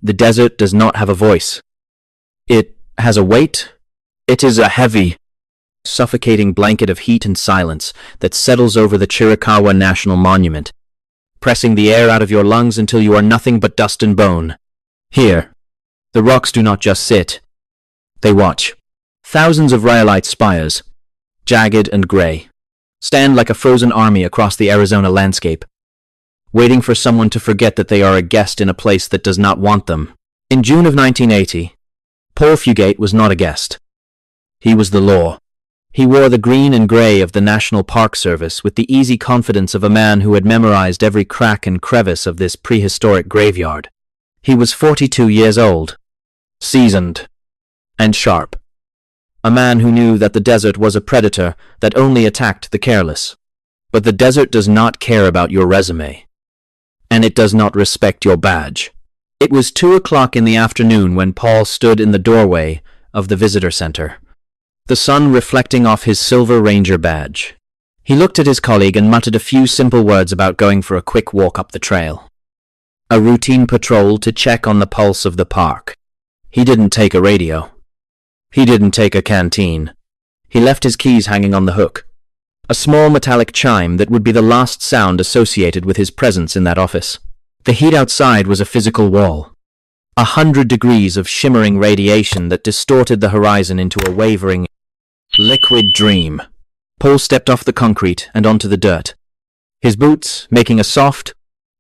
The desert does not have a voice. It has a weight. It is a heavy, suffocating blanket of heat and silence that settles over the Chiricahua National Monument, pressing the air out of your lungs until you are nothing but dust and bone. Here, the rocks do not just sit. They watch. Thousands of rhyolite spires, jagged and gray, stand like a frozen army across the Arizona landscape, waiting for someone to forget that they are a guest in a place that does not want them. In June of 1980, Paul Fugate was not a guest. He was the law. He wore the green and gray of the National Park Service with the easy confidence of a man who had memorized every crack and crevice of this prehistoric graveyard. He was 42 years old, seasoned, and sharp. A man who knew that the desert was a predator that only attacked the careless. But the desert does not care about your resume. And it does not respect your badge. It was 2 o'clock in the afternoon when Paul stood in the doorway of the visitor center, the sun reflecting off his silver ranger badge. He looked at his colleague and muttered a few simple words about going for a quick walk up the trail. A routine patrol to check on the pulse of the park. He didn't take a radio. He didn't take a canteen. He left his keys hanging on the hook. A small metallic chime that would be the last sound associated with his presence in that office. The heat outside was a physical wall. 100 degrees of shimmering radiation that distorted the horizon into a wavering, liquid dream. Paul stepped off the concrete and onto the dirt, his boots making a soft,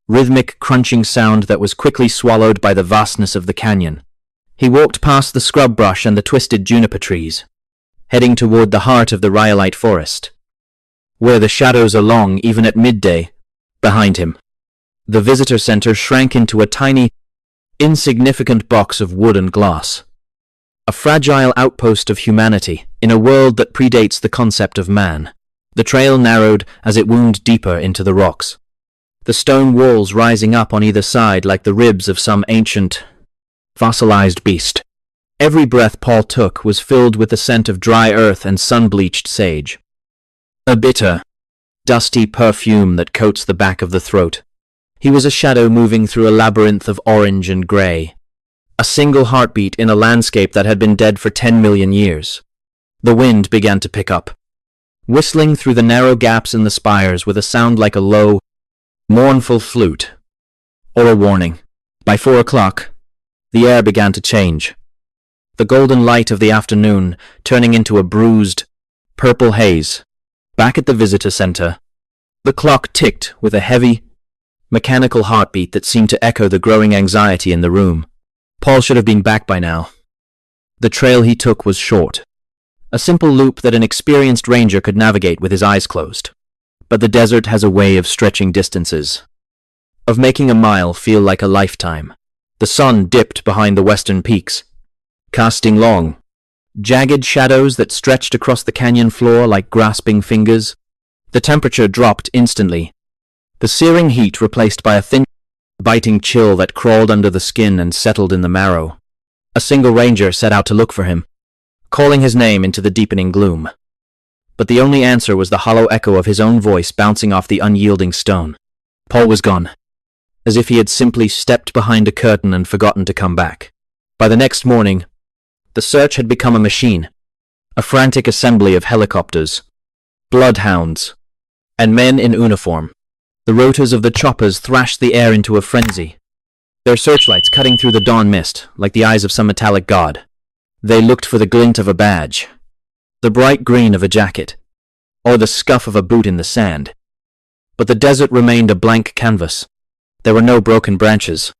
rhythmic crunching sound that was quickly swallowed by the vastness of the canyon. He walked past the scrub brush and the twisted juniper trees, heading toward the heart of the rhyolite forest, where the shadows are long even at midday. Behind him, the visitor center shrank into a tiny, insignificant box of wood and glass. A fragile outpost of humanity in a world that predates the concept of man. The trail narrowed as it wound deeper into the rocks, the stone walls rising up on either side like the ribs of some ancient, fossilized beast. Every breath Paul took was filled with the scent of dry earth and sun-bleached sage. A bitter, dusty perfume that coats the back of the throat. He was a shadow moving through a labyrinth of orange and gray. A single heartbeat in a landscape that had been dead for 10 million years. The wind began to pick up, whistling through the narrow gaps in the spires with a sound like a low, mournful flute, or a warning. By 4 o'clock, the air began to change. The golden light of the afternoon turning into a bruised, purple haze. Back at the visitor center, the clock ticked with a heavy, mechanical heartbeat that seemed to echo the growing anxiety in the room. Paul should have been back by now. The trail he took was short, a simple loop that an experienced ranger could navigate with his eyes closed. But the desert has a way of stretching distances, of making a mile feel like a lifetime. The sun dipped behind the western peaks, casting long, jagged shadows that stretched across the canyon floor like grasping fingers. The temperature dropped instantly, the searing heat replaced by a thin, biting chill that crawled under the skin and settled in the marrow. A single ranger set out to look for him, calling his name into the deepening gloom. But the only answer was the hollow echo of his own voice bouncing off the unyielding stone. Paul was gone, as if he had simply stepped behind a curtain and forgotten to come back. By the next morning, the search had become a machine, a frantic assembly of helicopters, bloodhounds, and men in uniform. The rotors of the choppers thrashed the air into a frenzy, their searchlights cutting through the dawn mist like the eyes of some metallic god. They looked for the glint of a badge, the bright green of a jacket, or the scuff of a boot in the sand. But the desert remained a blank canvas. There were no broken branches,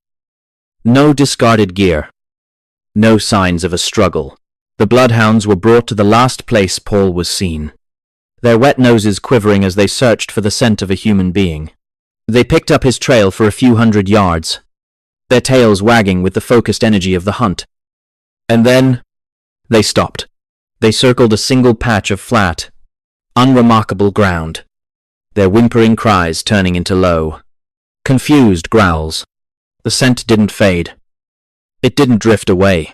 no discarded gear, no signs of a struggle. The bloodhounds were brought to the last place Paul was seen, their wet noses quivering as they searched for the scent of a human being. They picked up his trail for a few hundred yards, their tails wagging with the focused energy of the hunt. And then, they stopped. They circled a single patch of flat, unremarkable ground, their whimpering cries turning into low, confused growls. The scent didn't fade. It didn't drift away.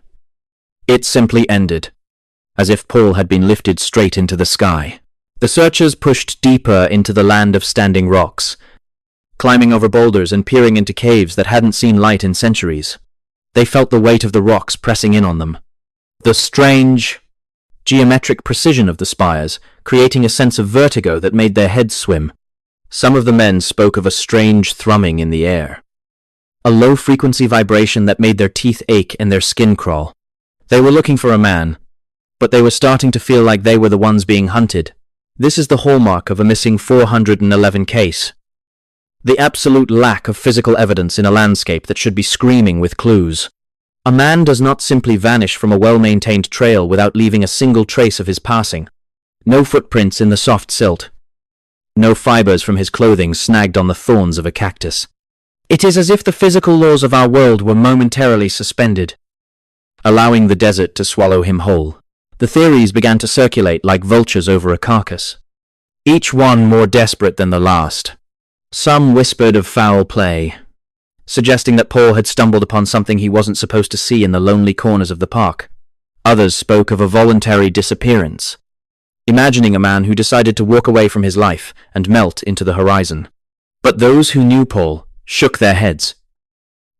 It simply ended, as if Paul had been lifted straight into the sky. The searchers pushed deeper into the land of standing rocks, climbing over boulders and peering into caves that hadn't seen light in centuries. They felt the weight of the rocks pressing in on them. The strange, geometric precision of the spires, creating a sense of vertigo that made their heads swim. Some of the men spoke of a strange thrumming in the air. A low-frequency vibration that made their teeth ache and their skin crawl. They were looking for a man, but they were starting to feel like they were the ones being hunted. This is the hallmark of a missing 411 case. The absolute lack of physical evidence in a landscape that should be screaming with clues. A man does not simply vanish from a well-maintained trail without leaving a single trace of his passing. No footprints in the soft silt. No fibers from his clothing snagged on the thorns of a cactus. It is as if the physical laws of our world were momentarily suspended, allowing the desert to swallow him whole. The theories began to circulate like vultures over a carcass, each one more desperate than the last. Some whispered of foul play, suggesting that Paul had stumbled upon something he wasn't supposed to see in the lonely corners of the park. Others spoke of a voluntary disappearance, imagining a man who decided to walk away from his life and melt into the horizon. But those who knew Paul shook their heads.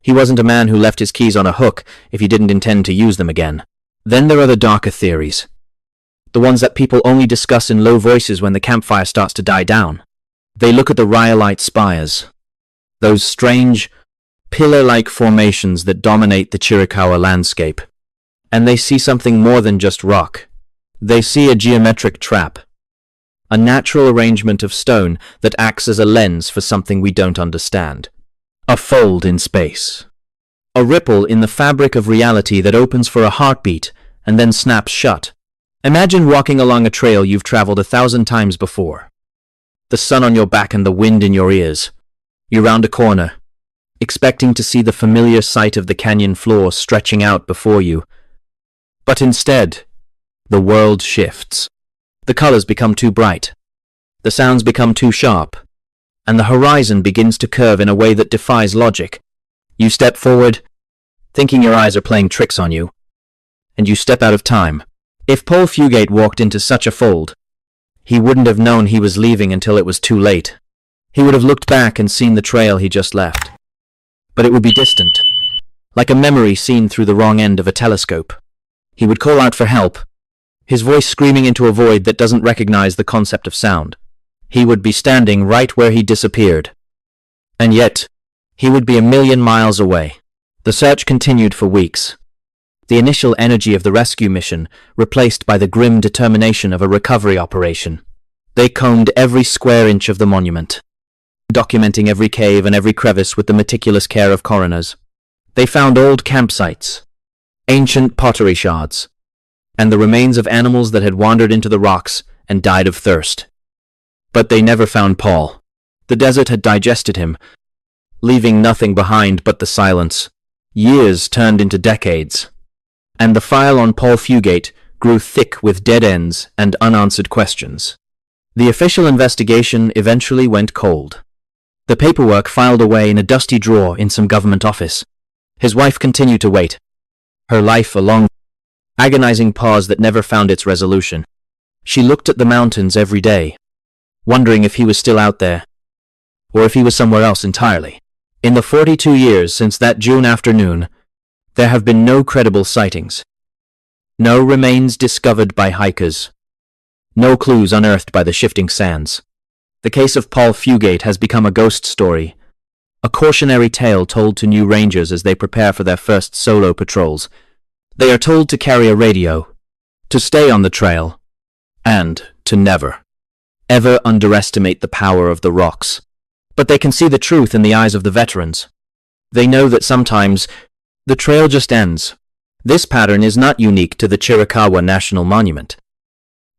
He wasn't a man who left his keys on a hook if he didn't intend to use them again. Then there are the darker theories, the ones that people only discuss in low voices when the campfire starts to die down. They look at the rhyolite spires, those strange, pillar-like formations that dominate the Chiricahua landscape, and they see something more than just rock. They see a geometric trap, a natural arrangement of stone that acts as a lens for something we don't understand. A fold in space. A ripple in the fabric of reality that opens for a heartbeat and then snaps shut. Imagine walking along a trail you've traveled 1,000 times before. The sun on your back and the wind in your ears. You round a corner, expecting to see the familiar sight of the canyon floor stretching out before you. But instead, the world shifts. The colors become too bright. The sounds become too sharp. And the horizon begins to curve in a way that defies logic. You step forward, thinking your eyes are playing tricks on you, and you step out of time. If Paul Fugate walked into such a fold, he wouldn't have known he was leaving until it was too late. He would have looked back and seen the trail he just left. But it would be distant, like a memory seen through the wrong end of a telescope. He would call out for help, his voice screaming into a void that doesn't recognize the concept of sound. He would be standing right where he disappeared. And yet, he would be 1,000,000 miles away. The search continued for weeks. The initial energy of the rescue mission replaced by the grim determination of a recovery operation. They combed every square inch of the monument, documenting every cave and every crevice with the meticulous care of coroners. They found old campsites, ancient pottery shards, and the remains of animals that had wandered into the rocks and died of thirst. But they never found Paul. The desert had digested him, leaving nothing behind but the silence. Years turned into decades, and the file on Paul Fugate grew thick with dead ends and unanswered questions. The official investigation eventually went cold. The paperwork filed away in a dusty drawer in some government office. His wife continued to wait, her life a long, agonizing pause that never found its resolution. She looked at the mountains every day, wondering if he was still out there, or if he was somewhere else entirely. In the 42 years since that June afternoon, there have been no credible sightings. No remains discovered by hikers. No clues unearthed by the shifting sands. The case of Paul Fugate has become a ghost story, a cautionary tale told to new rangers as they prepare for their first solo patrols. They are told to carry a radio, to stay on the trail, and to never, ever underestimate the power of the rocks. But they can see the truth in the eyes of the veterans. They know that sometimes the trail just ends. This pattern is not unique to the Chiricahua National Monument.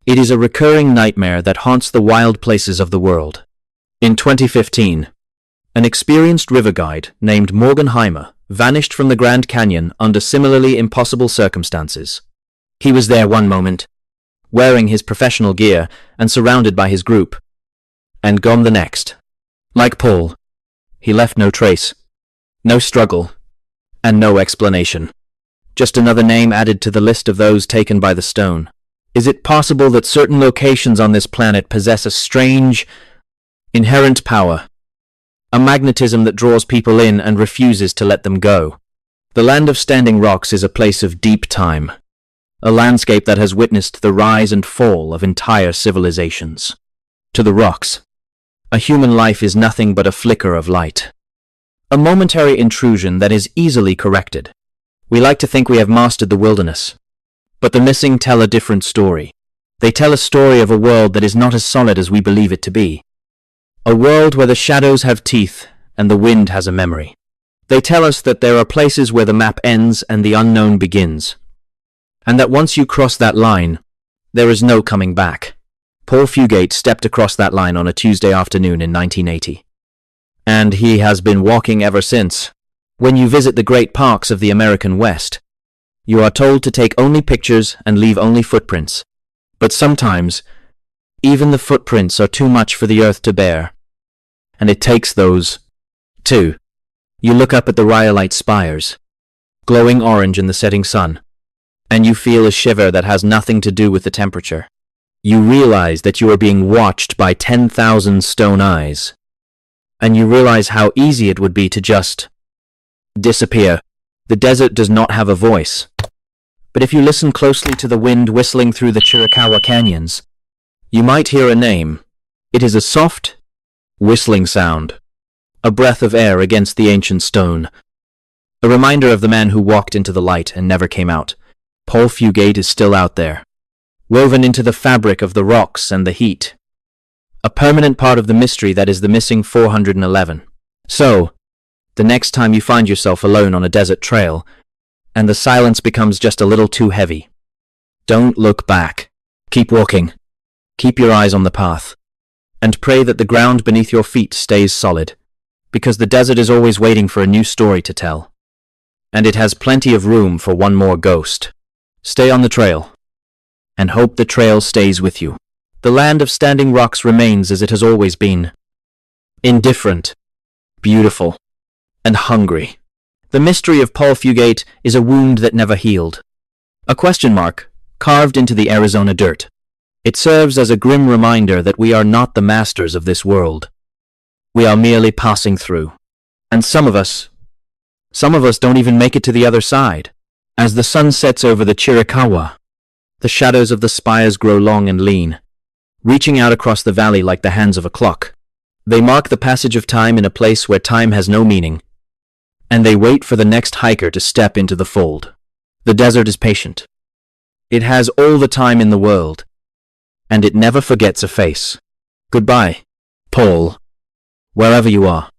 It is a recurring nightmare that haunts the wild places of the world. In 2015, an experienced river guide named Morgan Heimer vanished from the Grand Canyon under similarly impossible circumstances. He was there one moment, wearing his professional gear and surrounded by his group, and gone the next. Like Paul, he left no trace, no struggle, and no explanation. Just another name added to the list of those taken by the stone. Is it possible that certain locations on this planet possess a strange, inherent power? A magnetism that draws people in and refuses to let them go? The land of standing rocks is a place of deep time, a landscape that has witnessed the rise and fall of entire civilizations. To the rocks, a human life is nothing but a flicker of light, a momentary intrusion that is easily corrected. We like to think we have mastered the wilderness, but the missing tell a different story. They tell a story of a world that is not as solid as we believe it to be. A world where the shadows have teeth and the wind has a memory. They tell us that there are places where the map ends and the unknown begins, and that once you cross that line, there is no coming back. Paul Fugate stepped across that line on a Tuesday afternoon in 1980. And he has been walking ever since. When you visit the great parks of the American West, you are told to take only pictures and leave only footprints. But sometimes, even the footprints are too much for the earth to bear. And it takes those, too. You look up at the rhyolite spires, glowing orange in the setting sun, and you feel a shiver that has nothing to do with the temperature. You realize that you are being watched by 10,000 stone eyes, and you realize how easy it would be to just disappear. The desert does not have a voice, but if you listen closely to the wind whistling through the Chiricahua canyons, you might hear a name. It is a soft, whistling sound, a breath of air against the ancient stone, a reminder of the man who walked into the light and never came out. Paul Fugate is still out there, woven into the fabric of the rocks and the heat, a permanent part of the mystery that is the missing 411. So, the next time you find yourself alone on a desert trail, and the silence becomes just a little too heavy, don't look back. Keep walking. Keep your eyes on the path, and pray that the ground beneath your feet stays solid, because the desert is always waiting for a new story to tell. And it has plenty of room for one more ghost. Stay on the trail, and hope the trail stays with you. The land of standing rocks remains as it has always been. Indifferent, beautiful, and hungry. The mystery of Paul Fugate is a wound that never healed. A question mark carved into the Arizona dirt. It serves as a grim reminder that we are not the masters of this world. We are merely passing through. And some of us don't even make it to the other side. As the sun sets over the Chiricahua, the shadows of the spires grow long and lean, reaching out across the valley like the hands of a clock. They mark the passage of time in a place where time has no meaning, and they wait for the next hiker to step into the fold. The desert is patient. It has all the time in the world, and it never forgets a face. Goodbye, Paul, wherever you are.